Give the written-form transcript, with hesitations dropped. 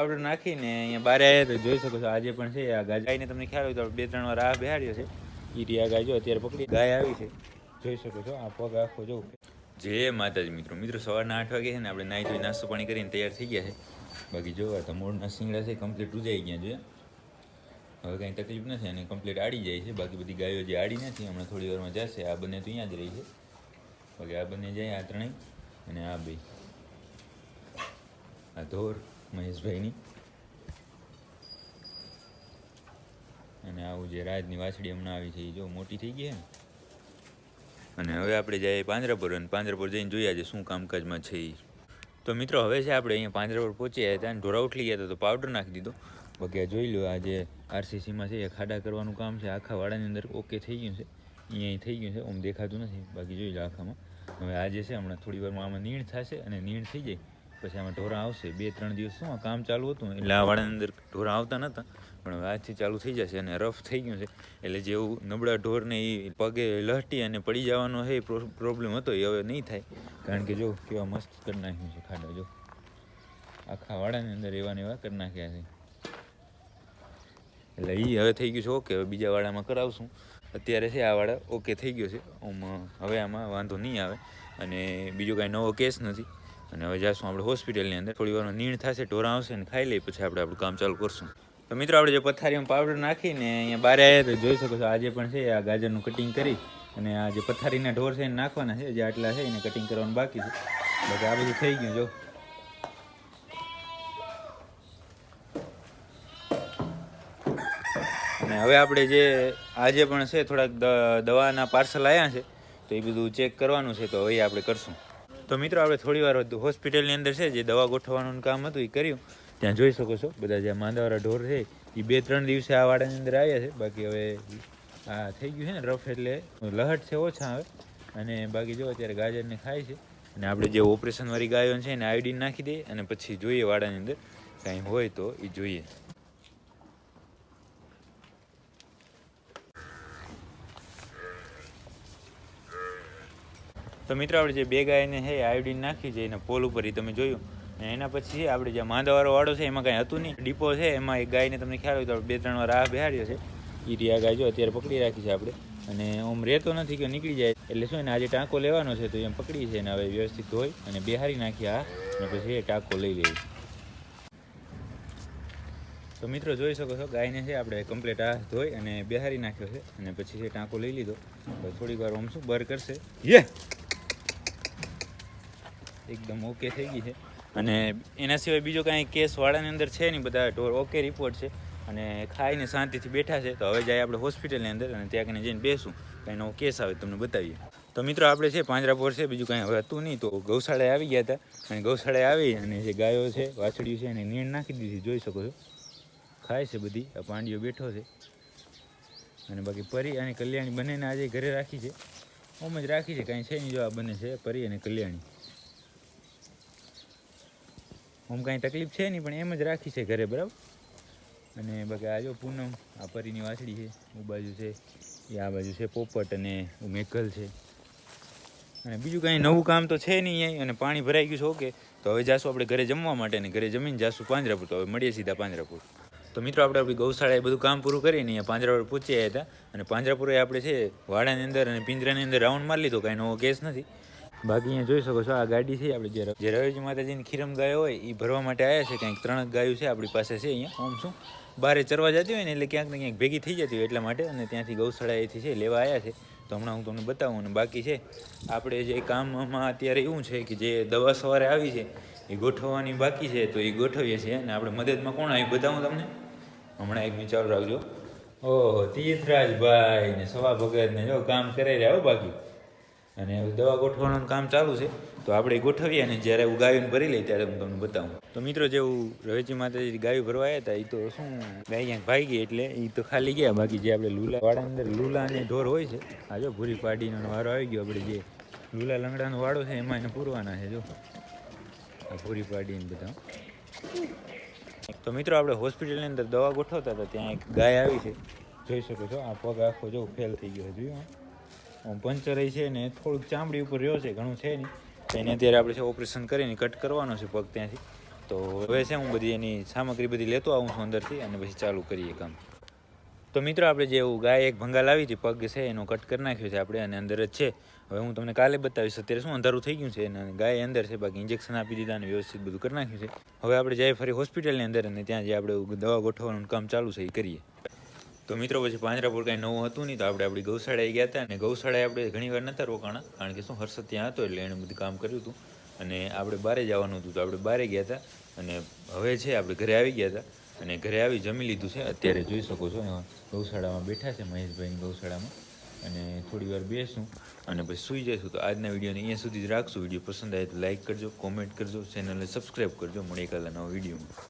Powder નાખીને અહીંયા બહાર આવ્યા તો જોઈ શકો છો આજે પણ છે આ ગાયને તમને ખ્યાલ હોય તો 2-3 વાર આ બેહાડ્યો છે એ આ ગાય જો અત્યારે પકડી ગાય આવી છે જોઈ શકો છો આ પગ આખો જો જય માતાજી મિત્રો સવારના 8 વાગે છે ને આપણે નાહી ધોઈ નાસ્તો પાણી કરીને તૈયાર થઈ ગયા છે બાકી જોવા તો મોરના શિંગડા છે કમ્પ્લીટ ઉજાઈ ગયા છે હવે કંઈ તકલીફ નથી અને કમ્પ્લીટ આડી જાય છે બાકી બધી ગાયો જે આડી નથી હમણાં થોડી વારમાં જશે આ બંને તો અહીંયા જ રહી છે બાકી આ બંને જાય આ ત્રણેય અને આ બે આ ધોર મહેશભાઈની અને આવું જે રાજની વાછડી હમણાં આવી છે એ જો મોટી થઈ ગઈ છે અને હવે આપણે જઈએ પાંજરાપુર અને પાંજરાપુર જઈને જોઈએ આજે શું કામકાજમાં છે એ તો મિત્રો હવે છે આપણે અહીંયા પાંજરાપુર પહોંચી આવ્યા હતા અને ઢોરા ઉઠલી ગયા હતા તો પાવડર નાખી દીધો બાકી આ જોઈ લો આ જે આરસીસીમાં છે એ ખાડા કરવાનું કામ છે આખા વાડાની અંદર ઓકે થઈ ગયું છે અહીંયા થઈ ગયું છે આમ દેખાતું નથી બાકી જોઈ લો આખામાં હવે આજે છે હમણાં થોડી વારમાં આમાં નીણ થશે અને નીણ થઈ જાય પછી આમાં ઢોરા આવશે 2-3 દિવસ શું આ કામ ચાલુ હતું એટલે આ વાડાની અંદર ઢોરા આવતા નહોતા પણ હવે આજથી ચાલુ થઈ જશે અને રફ થઈ ગયું છે એટલે જેવું નબળા ઢોરને એ પગે લહટી અને પડી જવાનો છે એ પ્રોબ્લેમ હતો એ હવે નહીં થાય કારણ કે જો કેવા મસ્ત કરી નાખ્યું છે ખાડા જો આખા વાડાની અંદર એવા કરી નાખ્યા છે એટલે એ હવે થઈ ગયું છે ઓકે હવે બીજા વાડામાં કરાવશું અત્યારે છે આ વાડા ઓકે થઈ ગયો છે હવે આમાં વાંધો નહીં આવે અને બીજો કાંઈ નવો કેસ નથી અને હવે જઈશું આપણે હોસ્પિટલની અંદર થોડી વારનો નીણ થશે ઢોરા આવશે ને ખાઈ લઈએ પછી આપણે આપણું કામ ચાલુ કરશું તો મિત્રો આપણે જે પથારીમાં પાવડર નાખીને અહીંયા બહાર આવ્યા તો જોઈ શકો છો આજે પણ છે આ ગાજરનું કટિંગ કરી અને આ જે પથારીના ઢોર છે એને નાખવાના છે જે આટલા છે એને કટિંગ કરવાનું બાકી છે બાકી આ બધું થઈ ગયું જો અને હવે આપણે જે આજે પણ છે થોડાક દવાના પાર્સલ આવ્યા છે તો એ બધું ચેક કરવાનું છે તો હવે આપણે કરશું તો મિત્રો આપણે થોડી વાર હોસ્પિટલની અંદર છે જે દવા ગોઠવવાનું કામ હતું એ કર્યું ત્યાં જોઈ શકો છો બધા જે માંદાવાળા ઢોર છે એ 2-3 દિવસે આ વાડાની અંદર આવ્યા છે બાકી હવે આ થઈ ગયું છે ને રફ એટલે લહટ છે ઓછા આવે અને બાકી જો અત્યારે ગાજરને ખાય છે અને આપણે જે ઓપરેશનવાળી ગાયો છે એને આયોડીન નાખી દઈએ અને પછી જોઈએ વાડાની અંદર કાંઈ હોય તો એ જોઈએ તો મિત્રો આપણે જે 2 ગાયને છે આયોડીન નાખી છે એના પોલ ઉપર એ તમે જોયું અને એના પછી આપણે જે માંદાવાળો વાડો છે એમાં કાંઈ હતું નહીં ડીપો છે એમાં એક ગાયને તમને ખ્યાલ હોય તો 2-3 વાર આ બેહાડ્યો છે એ આ ગાય જો અત્યારે પકડી રાખી છે આપણે અને આમ રહેતો નથી કે નીકળી જાય એટલે શું એને આજે ટાંકો લેવાનો છે તો એમ પકડી છે ને હવે વ્યવસ્થિત ધોઈ અને બેહારી નાખી આ અને પછી એ ટાંકો લઈ લેવી તો મિત્રો જોઈ શકો છો ગાયને છે આપણે કમ્પ્લીટ આ ધોઈ અને બેહારી નાખ્યો છે અને પછી એ ટાંકો લઈ લીધો થોડીક વાર આમ શું બર કરશે એકદમ ઓકે થઈ ગઈ છે અને એના સિવાય બીજો કાંઈ કેસ વાડાની અંદર છે નહીં બધા ઢોર ઓકે રિપોર્ટ છે અને ખાઈને શાંતિથી બેઠા છે તો હવે જાય આપણે હોસ્પિટલની અંદર અને ત્યાં કને જઈને બેસું કાંઈ નવો કેસ આવે તમને બતાવીએ તો મિત્રો આપણે છે પાંજરાપોર છે બીજું કાંઈ હવે હતું નહીં તો ગૌશાળાએ આવી ગયા હતા અને ગૌશાળાએ આવી અને જે ગાયો છે વાછડીઓ છે એને નીણ નાખી દીધી જોઈ શકો છો ખાય છે બધી આ પાંડીઓ બેઠો છે અને બાકી પરી અને કલ્યાણી બંનેને આજે ઘરે રાખી છે ઓમ જ રાખી છે કાંઈ છે નહીં જો આ બંને છે પરી અને કલ્યાણી આમ કાંઈ તકલીફ છે નહીં પણ એમ જ રાખી છે ઘરે બરાબર અને બાકી આ જો પૂનમ આ પરીની વાછડી છે એ બાજુ છે એ આ બાજુ છે પોપટ અને મેઘલ છે અને બીજું કાંઈ નવું કામ તો છે નહીં અહીં અને પાણી ભરાઈ ગયું છે ઓકે તો હવે જાશું આપણે ઘરે જમવા માટે ને ઘરે જમીને જાશું પાંજરાપુર તો હવે મળીએ સીધા પાંજરાપુર તો મિત્રો આપણે આપણી ગૌશાળાએ બધું કામ પૂરું કરીને અહીંયા પાંજરાપુર પહોંચી આવ્યા હતા અને પાંજરાપુરે આપણે છે વાડાની અંદર અને પિંજરાની અંદર રાઉન્ડ મારી લીધો કાંઈ નવો કેસ નથી બાકી અહીંયા જોઈ શકો છો આ ગાડી છે આપણે જે રવેજી માતાજીની ખીરમ ગાયો હોય એ ભરવા માટે આવ્યા છે કંઈક 3 ગાયો છે આપણી પાસે છે અહીંયા આમ શું બહારે ચરવા જતી હોય ને એટલે ક્યાંક ને ક્યાંક ભેગી થઈ જતી હોય એટલા માટે અને ત્યાંથી ગૌશાળાએથી છે લેવા આવ્યા છે તો હમણાં હું તમને બતાવું અને બાકી છે આપણે જે કામમાં અત્યારે એવું છે કે જે દવા સવારે આવી છે એ ગોઠવવાની બાકી છે તો એ ગોઠવીએ છીએ અને આપણે મદદમાં કોણ આવી બતાવું તમને હમણાં એક ચાલુ રાખજો ઓહો તીર્થરાજભાઈ ને સવા ભગત ને જો કામ કરી રહ્યા હો બાકી અને દવા ગોઠવવાનું કામ ચાલુ છે તો આપણે ગોઠવીએ અને જ્યારે હું ગાયોને ભરી લઈ ત્યારે હું તમને બતાવું તો મિત્રો જેવું રવેચી માતાજી ગાયો ભરવા આવ્યા હતા એ તો શું ગાય ક્યાંક ભાઈ ગઈ એટલે એ તો ખાલી ગયા બાકી જે આપણે લુલા વાડાની અંદર લુલા અને ઢોર હોય છે આ જો ભૂરી પાડીનો વારો આવી ગયો આપણે જે લુલા લંગડાનો વાડો છે એમાં એને પૂરવાના છે જો આ ભૂરી પાડીને બધા તો મિત્રો આપણે હોસ્પિટલની અંદર દવા ગોઠવતા હતા ત્યાં એક ગાય આવી છે જોઈ શકો છો આ પગ આખો જો ફેલ થઈ ગયો છે જોયું પંચર છે ને થોડુંક ચામડી ઉપર રહ્યો છે ઘણું છે નહીં એને અત્યારે આપણે છે ઓપરેશન કરીને કટ કરવાનો છે પગ ત્યાંથી તો હવે છે હું બધી એની સામગ્રી બધી લેતો આવું છું અંદરથી અને પછી ચાલુ કરીએ કામ. તો મિત્રો આપણે જે એવું ગાય એક ભંગાલ આવી હતી પગ છે એનો કટ કરી નાખ્યો છે આપણે અને અંદર જ છે. હવે હું તમને કાલે બતાવીશ. અત્યારે શું અંધારું થઈ ગયું છે અને ગાય અંદર છે, બાકી ઇન્જેક્શન આપી દીધા અને વ્યવસ્થિત બધું કરી નાખ્યું છે. હવે આપણે જઈએ ફરી હોસ્પિટલની અંદર અને ત્યાં જે આપણે દવા ગોઠવવાનું કામ ચાલુ છે એ કરીએ. તો મિત્રો પછી પાંજરાપોળ કાંઈ નવું હતું નહીં, તો આપણે આપણી ગૌશાળાએ ગયા હતા અને ગૌશાળાએ આપણે ઘણી વાર નહોતા રોકાણા, કારણ કે શું હર્ષદ ત્યાં હતો એટલે એણે બધું કામ કર્યું હતું અને આપણે બહાર જવાનું હતું, તો આપણે બહાર ગયા હતા. અને હવે છે આપણે ઘરે આવી ગયા હતા અને ઘરે આવી જમી લીધું છે. અત્યારે જોઈ શકો છો એમાં ગૌશાળામાં બેઠા છે મહેશભાઈની ગૌશાળામાં, અને થોડી વાર બેસું અને પછી સૂઈ જઈશું. તો આજના વિડીયોને અહીંયા સુધી જ રાખશું. વિડીયો પસંદ આવે તો લાઇક કરજો, કોમેન્ટ કરજો, ચેનલને સબસ્ક્રાઈબ કરજો. મળીએ કાલના નવા વિડીયોમાં.